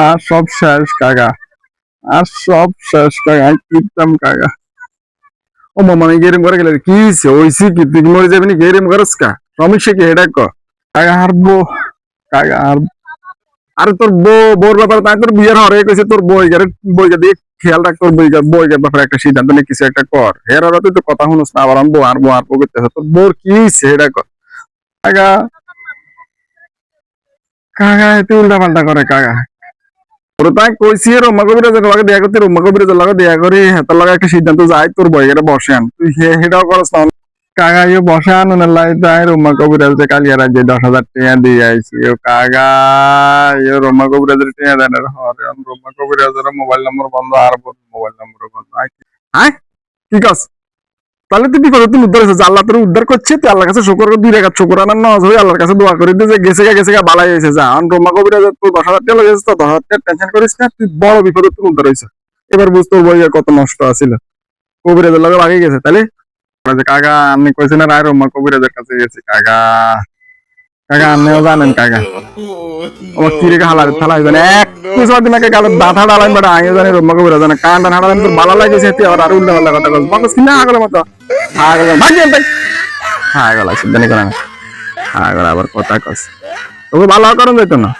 আর সব শেষ কাকা, আর সব শেষ কাকা, কিতাম কাকা। ও মামা গেরিম করে গেলে কি হইছে কি তুই মরে যাবি না গেরিম করস কা সমস্যা কি এটা কাকা হারবো কাকা আর আরে তোর বউর ব্যাপারে তাই তোর বিয়ের হরে কইছে তোর বইকে দিয়ে খেয়াল রাখ তোর বইয়ের ব্যাপারে একটা সিদ্ধান্ত নিয়ে কিছু একটা কর এর ওরা তুই তো কথা শুনুস না আবার আমি বউ করতেছে তোর বউর কি সেটা কর কাকা কাকা এতে উল্টা পাল্টা করে কাকা ওরা তাই কইছি রম্মা কবিরাজের লগে দেখা করতে রম্মা কবিরাজের লগে দেখা করি হেতার লগে একটা সিদ্ধান্ত যাই তোর বইয়ের বসে আন তুই সেটাও করস না কাকা ইয়ে বসে আনুন লাই তাই রম্মা কবিরাজে কালিয়া রাজ্যে 10,000 টাকা দিয়ে আইছি ও কাকা ইয়ে রম্মা কবিরাজের টাকা দেন হরে রম্মা কবিরাজের মোবাইল নম্বর বন্ধ আর মোবাইল নম্বর বন্ধ হ্যাঁ কি কাজ তাহলে তুই বিপদে তুমি উদ্ধার হয়েছে আল্লাহ তোর উদ্ধার করছে তুই আল্লাহর কাছে শুকর করে 2 রেখা শুকর আনার নজ হয়ে আল্লাহর কাছে দোয়া করে দিয়ে গেছে গা বালাই হয়েছে যা রম্মা কবিরাজ তুই 10,000 টাকা লেগেছে তো 10,000 টাকা টেনশন করিস না তুই বড় বিপদে তুমি উদ্ধার হয়েছে এবার বুঝতে বইয়া কত নষ্ট আছিল কবিরাজের লগে ভাগে গেছে তাহলে কাকা আপনি কইছেন আর রম্মা কবিরাজের কাছে গেছি কাকা কাকা আপনিও জানেন কাকা ও কি রেখে থালাই জানে এক কিছু দিন আগে গালে দাঁথা ডালাইন বাটা আমিও জানি রম্মা কবিরাজ জানে কান টান হাঁটালেন তোর ভালো লাগেছে তুই আবার আর উল্টা পাল্টা কথা বলছ বাকস কিনা আগলে মতো আগলে ভাগিয়ে তাই আগলা সিদ্ধানি করে না আগলা আবার কথা কস তবে ভালো করেন যাইতো না